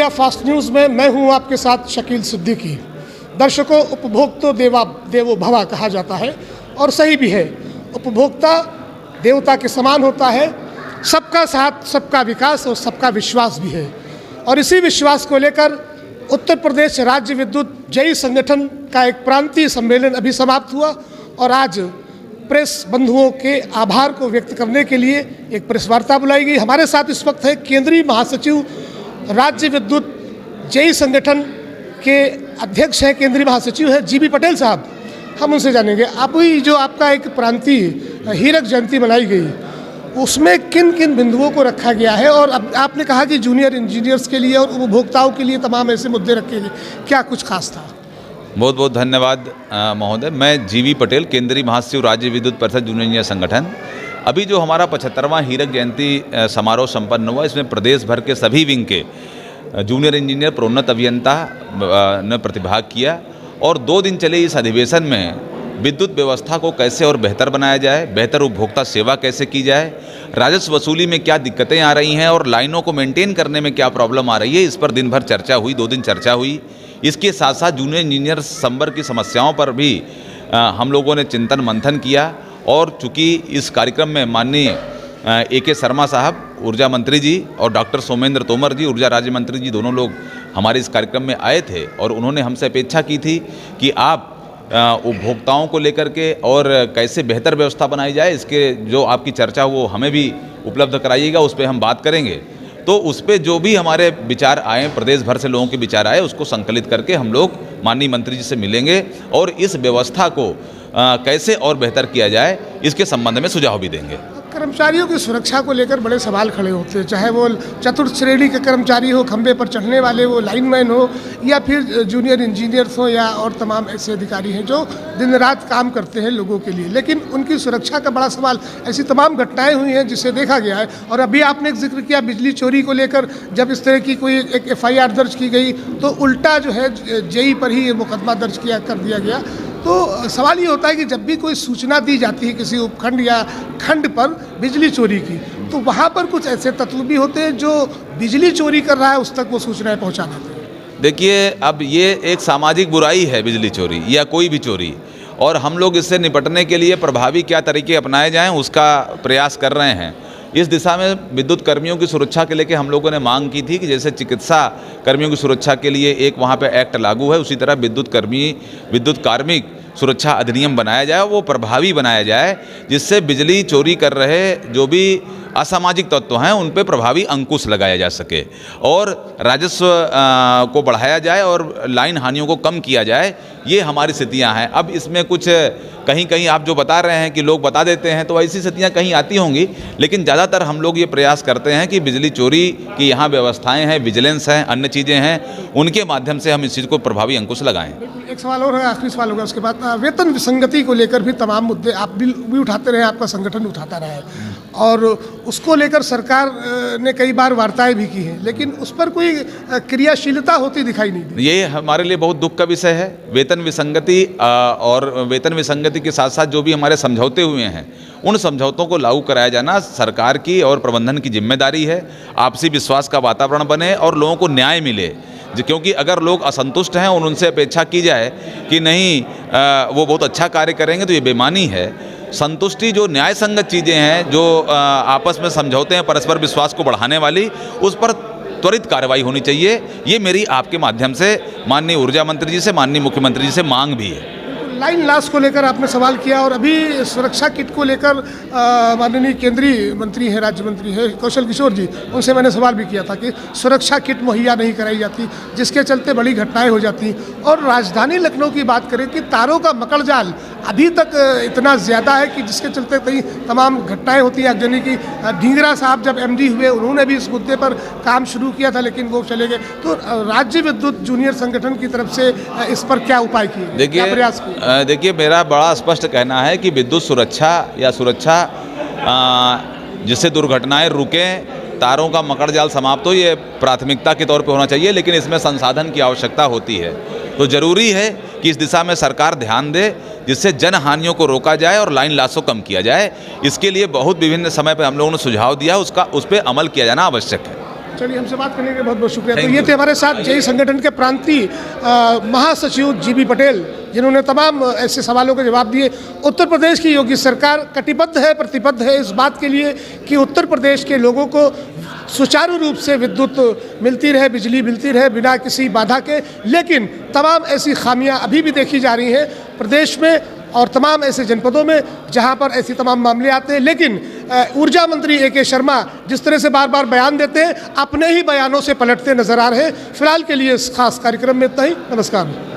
India fast news में मैं हूं आपके साथ शकील सिद्दीकी। दर्शकों, उपभोक्ता देवो भव कहा जाता है और सही भी है। उपभोक्ता देवता के समान होता है। सबका साथ, सबका विकास और सबका विश्वास भी है। और इसी विश्वास को लेकर उत्तर प्रदेश राज्य विद्युत जेई संगठन का एक प्रांतीय सम्मेलन अभी समाप्त हुआ और आज प्रेस बंधुओं के आभार को व्यक्त करने के लिए एक प्रेस वार्ता बुलाई गई। हमारे साथ इस वक्त है केंद्रीय महासचिव राज्य विद्युत जेई संगठन के अध्यक्ष हैं, केंद्रीय महासचिव है जीबी पटेल साहब। हम उनसे जानेंगे, अभी जो आपका एक प्रांतीय हीरक जयंती मनाई गई, उसमें किन किन बिंदुओं को रखा गया है? और अब आपने कहा कि जूनियर इंजीनियर्स के लिए और उपभोक्ताओं के लिए तमाम ऐसे मुद्दे रखे गए, क्या कुछ खास था? बहुत बहुत धन्यवाद महोदय। मैं जीबी पटेल, केंद्रीय महासचिव राज्य विद्युत परिषद जूनियर इंजीनियर संगठन। अभी जो हमारा 75वां हीरक जयंती समारोह संपन्न हुआ, इसमें प्रदेश भर के सभी विंग के जूनियर इंजीनियर, प्रोन्नत अभियंता ने प्रतिभाग किया। और 2 दिन चले इस अधिवेशन में विद्युत व्यवस्था को कैसे और बेहतर बनाया जाए, बेहतर उपभोक्ता सेवा कैसे की जाए, राजस्व वसूली में क्या दिक्कतें आ रही हैं और लाइनों को मेंटेन करने में क्या प्रॉब्लम आ रही है, इस पर दिन भर चर्चा हुई, 2 दिन चर्चा हुई। इसके साथ साथ जूनियर इंजीनियर संवर्ग की समस्याओं पर भी हम लोगों ने चिंतन मंथन किया। और चूँकि इस कार्यक्रम में माननीय AK शर्मा साहब ऊर्जा मंत्री जी और डॉक्टर सोमेंद्र तोमर जी ऊर्जा राज्य मंत्री जी, दोनों लोग हमारे इस कार्यक्रम में आए थे और उन्होंने हमसे अपेक्षा की थी कि आप उपभोक्ताओं को लेकर के और कैसे बेहतर व्यवस्था बनाई जाए, इसके जो आपकी चर्चा वो हमें भी उपलब्ध कराइएगा, उस पर हम बात करेंगे। तो उस पर जो भी हमारे विचार आए, प्रदेश भर से लोगों के विचार आए, उसको संकलित करके हम लोग माननीय मंत्री जी से मिलेंगे और इस व्यवस्था को कैसे और बेहतर किया जाए, इसके संबंध में सुझाव भी देंगे। कर्मचारियों की सुरक्षा को लेकर बड़े सवाल खड़े होते हैं, चाहे वो चतुर्थ श्रेणी के कर्मचारी हो, खंभे पर चढ़ने वाले वो लाइनमैन हो, या फिर जूनियर इंजीनियर्स हो, या और तमाम ऐसे अधिकारी हैं जो दिन रात काम करते हैं लोगों के लिए, लेकिन उनकी सुरक्षा का बड़ा सवाल। ऐसी तमाम घटनाएं हुई हैं जिसे देखा गया है। और अभी आपने एक जिक्र किया बिजली चोरी को लेकर, जब इस तरह की कोई एक FIR दर्ज की गई तो उल्टा जो है जेई पर ही मुकदमा दर्ज कर दिया गया। तो सवाल ये होता है कि जब भी कोई सूचना दी जाती है किसी उपखंड या खंड पर बिजली चोरी की, तो वहाँ पर कुछ ऐसे तत्व भी होते हैं जो बिजली चोरी कर रहा है उस तक वो सूचनाएं पहुँचा देते हैं। देखिए, अब ये एक सामाजिक बुराई है बिजली चोरी या कोई भी चोरी, और हम लोग इससे निपटने के लिए प्रभावी क्या तरीके अपनाए जाएं उसका प्रयास कर रहे हैं। इस दिशा में विद्युत कर्मियों की सुरक्षा के लेके हम लोगों ने मांग की थी कि जैसे चिकित्सा कर्मियों की सुरक्षा के लिए एक वहाँ पे एक्ट लागू है, उसी तरह विद्युत कार्मिक सुरक्षा अधिनियम बनाया जाए, वो प्रभावी बनाया जाए, जिससे बिजली चोरी कर रहे जो भी असामाजिक तत्व हैं उन पे प्रभावी अंकुश लगाया जा सके और राजस्व को बढ़ाया जाए और लाइन हानियों को कम किया जाए। ये हमारी स्थितियां हैं। अब इसमें कुछ कहीं कहीं आप जो बता रहे हैं कि लोग बता देते हैं, तो ऐसी स्थितियां कहीं आती होंगी, लेकिन ज़्यादातर हम लोग ये प्रयास करते हैं कि बिजली चोरी की यहाँ व्यवस्थाएं हैं, विजिलेंस हैं, अन्य चीज़ें हैं, उनके माध्यम से हम इस चीज़ को प्रभावी अंकुश लगाएं। एक सवाल और है, आखिरी सवाल होगा उसके बाद। वेतन विसंगति को लेकर भी तमाम मुद्दे आप भी उठाते रहे, आपका संगठन उठाता रहा है, और उसको लेकर सरकार ने कई बार वार्ताएं भी की हैं, लेकिन उस पर कोई क्रियाशीलता होती दिखाई नहीं दी। ये हमारे लिए बहुत दुख का विषय है। वेतन विसंगति और वेतन विसंगति के साथ साथ जो भी हमारे समझौते हुए हैं, उन समझौतों को लागू कराया जाना सरकार की और प्रबंधन की जिम्मेदारी है। आपसी विश्वास का वातावरण बने और लोगों को न्याय मिले, क्योंकि अगर लोग असंतुष्ट हैं और उनसे अपेक्षा की जाए कि नहीं वो बहुत अच्छा कार्य करेंगे, तो ये बेईमानी है। संतुष्टि जो न्याय संगत चीज़ें हैं, जो आपस में समझौते हैं परस्पर विश्वास को बढ़ाने वाली, उस पर त्वरित कार्रवाई होनी चाहिए। ये मेरी आपके माध्यम से माननीय ऊर्जा मंत्री जी से, माननीय मुख्यमंत्री जी से मांग भी है। लाइन लॉस को लेकर आपने सवाल किया, और अभी सुरक्षा किट को लेकर माननीय केंद्रीय मंत्री हैं, राज्य मंत्री हैं कौशल किशोर जी, उनसे मैंने सवाल भी किया था कि सुरक्षा किट मुहैया नहीं कराई जाती, जिसके चलते बड़ी घटनाएं हो जाती। और राजधानी लखनऊ की बात करें कि तारों का मकड़जाल अभी तक इतना ज़्यादा है कि जिसके चलते कई तमाम घटनाएं होती हैं। यानी कि ढींगरा साहब जब MD हुए, उन्होंने भी इस मुद्दे पर काम शुरू किया था, लेकिन वो चले गए। तो राज्य विद्युत जूनियर संगठन की तरफ से इस पर क्या उपाय किए, क्या प्रयास किए? देखिए, मेरा बड़ा स्पष्ट कहना है कि विद्युत सुरक्षा या सुरक्षा जिससे दुर्घटनाएं रुकें, तारों का मकड़जाल समाप्त हो, ये प्राथमिकता के तौर पे होना चाहिए, लेकिन इसमें संसाधन की आवश्यकता होती है। तो ज़रूरी है कि इस दिशा में सरकार ध्यान दे, जिससे जन हानियों को रोका जाए और लाइन लॉस को कम किया जाए। इसके लिए बहुत विभिन्न समय पर हम लोगों ने सुझाव दिया, उस पर अमल किया जाना आवश्यक है। चलिए, हमसे बात करने के लिए बहुत बहुत शुक्रिया। तो Thank ये you. थे हमारे साथ जेई संगठन के प्रांतीय महासचिव जीबी पटेल, जिन्होंने तमाम ऐसे सवालों के जवाब दिए। उत्तर प्रदेश की योगी सरकार कटिबद्ध है, प्रतिबद्ध है इस बात के लिए कि उत्तर प्रदेश के लोगों को सुचारू रूप से विद्युत मिलती रहे, बिजली मिलती रहे बिना किसी बाधा के। लेकिन तमाम ऐसी खामियां अभी भी देखी जा रही हैं प्रदेश में और तमाम ऐसे जनपदों में जहां पर ऐसी तमाम मामले आते हैं। लेकिन ऊर्जा मंत्री ए के शर्मा जिस तरह से बार बार बयान देते हैं, अपने ही बयानों से पलटते नजर आ रहे हैं। फिलहाल के लिए इस खास कार्यक्रम में इतना ही। नमस्कार।